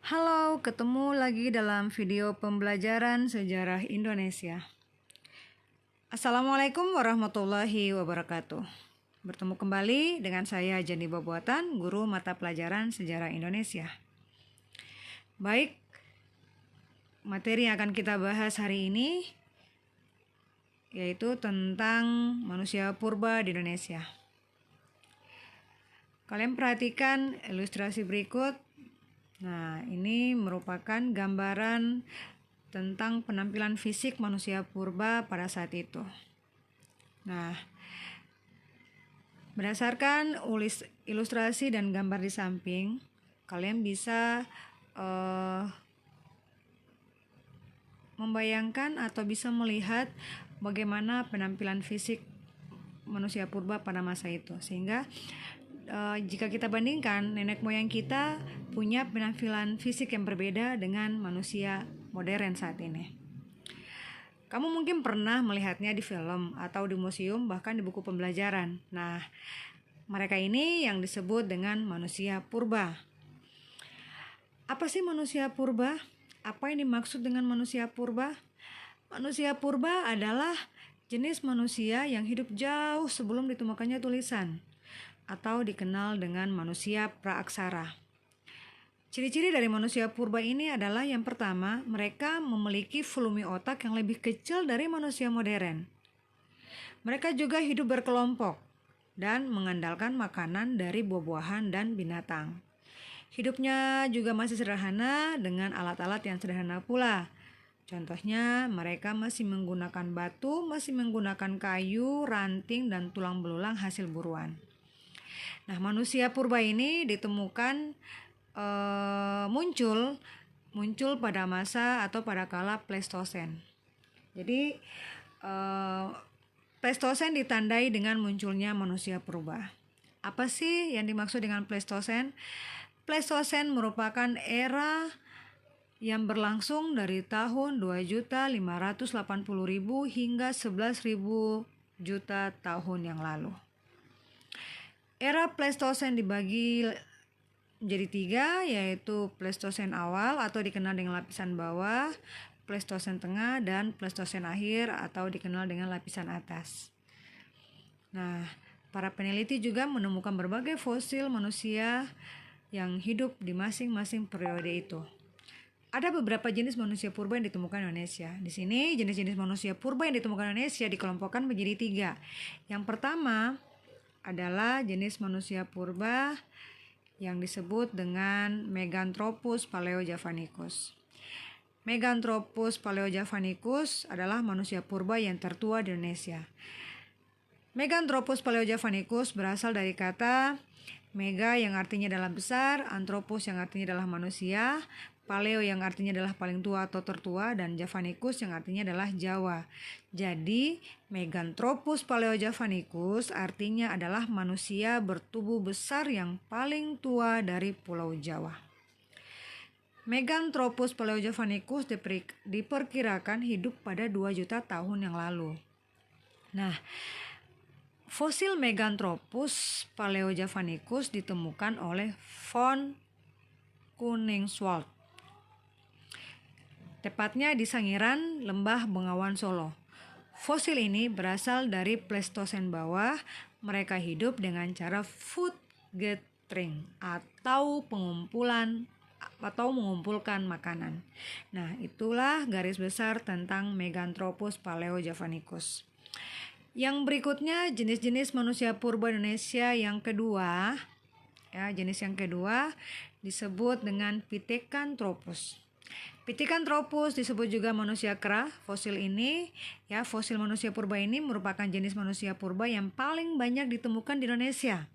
Halo, ketemu lagi dalam video pembelajaran sejarah Indonesia. Assalamualaikum warahmatullahi wabarakatuh. Bertemu kembali dengan saya Jani Boboatan, guru mata pelajaran sejarah Indonesia. Baik, materi yang akan kita bahas hari ini yaitu tentang manusia purba di Indonesia. Kalian perhatikan ilustrasi berikut. Nah, ini merupakan gambaran tentang penampilan fisik manusia purba pada saat itu. Nah, berdasarkan ilustrasi dan gambar di samping, kalian bisa membayangkan atau bisa melihat bagaimana penampilan fisik manusia purba pada masa itu. Sehingga jika kita bandingkan, nenek moyang kita punya penampilan fisik yang berbeda dengan manusia modern saat ini. Kamu mungkin pernah melihatnya di film atau di museum, bahkan di buku pembelajaran. Nah, mereka ini yang disebut dengan manusia purba. Apa sih manusia purba? Apa yang dimaksud dengan manusia purba? Manusia purba adalah jenis manusia yang hidup jauh sebelum ditemukannya tulisan, atau dikenal dengan manusia praaksara. Ciri-ciri dari manusia purba ini adalah yang pertama, mereka memiliki volume otak yang lebih kecil dari manusia modern. Mereka juga hidup berkelompok dan mengandalkan makanan dari buah-buahan dan binatang. Hidupnya juga masih sederhana dengan alat-alat yang sederhana pula. Contohnya, mereka masih menggunakan batu, masih menggunakan kayu, ranting, dan tulang belulang hasil buruan. Nah, manusia purba ini ditemukan muncul pada masa atau pada kala Pleistosen. Jadi Pleistosen ditandai dengan munculnya manusia purba. Apa sih yang dimaksud dengan Pleistosen? Pleistosen merupakan era yang berlangsung dari tahun 2.580.000 hingga 11.000 juta tahun yang lalu. Era Pleistosen dibagi menjadi 3, yaitu Pleistosen awal atau dikenal dengan lapisan bawah, Pleistosen tengah, dan Pleistosen akhir atau dikenal dengan lapisan atas. Nah, para peneliti juga menemukan berbagai fosil manusia yang hidup di masing-masing periode itu. Ada beberapa jenis manusia purba yang ditemukan di Indonesia. Di sini jenis-jenis manusia purba yang ditemukan di Indonesia dikelompokkan menjadi 3. Yang pertama adalah jenis manusia purba yang disebut dengan Meganthropus paleojavanicus. Meganthropus paleojavanicus adalah manusia purba yang tertua di Indonesia. Meganthropus paleojavanicus berasal dari kata mega yang artinya adalah besar, anthropos yang artinya adalah manusia, paleo yang artinya adalah paling tua atau tertua, dan javanicus yang artinya adalah Jawa. Jadi Meganthropus paleojavanicus artinya adalah manusia bertubuh besar yang paling tua dari Pulau Jawa. Meganthropus paleojavanicus diperkirakan hidup pada 2 juta tahun yang lalu. Nah, fosil Meganthropus paleojavanicus ditemukan oleh von Koningswald, tepatnya di Sangiran, Lembah Bengawan Solo. Fosil ini berasal dari Pleistosen bawah. Mereka hidup dengan cara food gathering atau mengumpulkan makanan. Nah, itulah garis besar tentang Meganthropus paleojavanicus. Yang berikutnya jenis-jenis manusia purba Indonesia yang kedua. Jenis yang kedua disebut dengan Pithecanthropus. Pithecanthropus disebut juga manusia kera. Fosil manusia purba ini merupakan jenis manusia purba yang paling banyak ditemukan di Indonesia.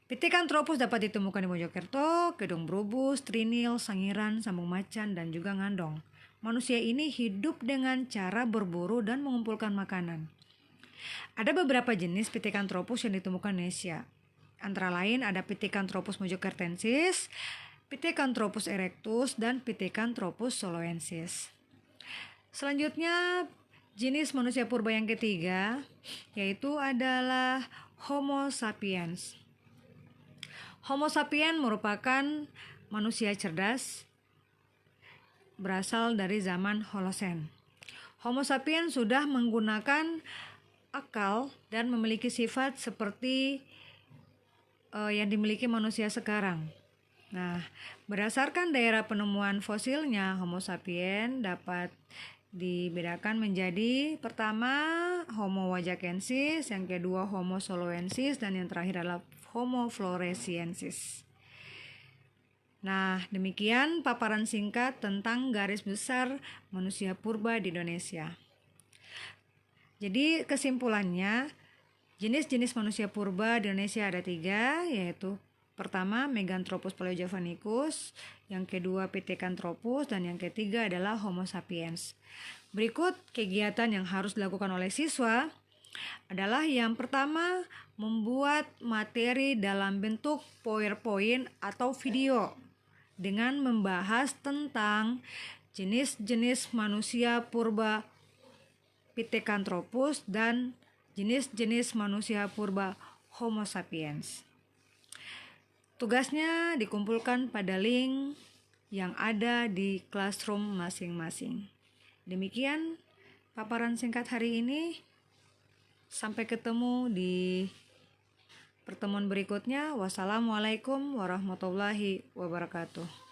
Pithecanthropus dapat ditemukan di Mojokerto, Kedung Brubus, Trinil, Sangiran, Sambung Macan, dan juga Ngandong. Manusia ini hidup dengan cara berburu dan mengumpulkan makanan. Ada beberapa jenis Pithecanthropus yang ditemukan di Indonesia. Antara lain ada Pithecanthropus mojokertensis, Pithecanthropus erectus, dan Pithecanthropus soloensis. Selanjutnya, jenis manusia purba yang ketiga yaitu adalah Homo sapiens. Homo sapiens merupakan manusia cerdas berasal dari zaman Holosen. Homo sapiens sudah menggunakan akal dan memiliki sifat seperti yang dimiliki manusia sekarang. Nah, berdasarkan daerah penemuan fosilnya, Homo sapiens dapat dibedakan menjadi pertama Homo wajakensis, yang kedua Homo soloensis, dan yang terakhir adalah Homo floresiensis. Nah, demikian paparan singkat tentang garis besar manusia purba di Indonesia. Jadi kesimpulannya, jenis-jenis manusia purba di Indonesia ada 3, yaitu pertama Meganthropus paleojavanicus, yang kedua Pithecanthropus, dan yang ketiga adalah Homo sapiens. Berikut kegiatan yang harus dilakukan oleh siswa adalah yang pertama, membuat materi dalam bentuk PowerPoint atau video dengan membahas tentang jenis-jenis manusia purba Pithecanthropus dan jenis-jenis manusia purba Homo sapiens. Tugasnya dikumpulkan pada link yang ada di classroom masing-masing. Demikian paparan singkat hari ini. Sampai ketemu di pertemuan berikutnya. Wassalamualaikum warahmatullahi wabarakatuh.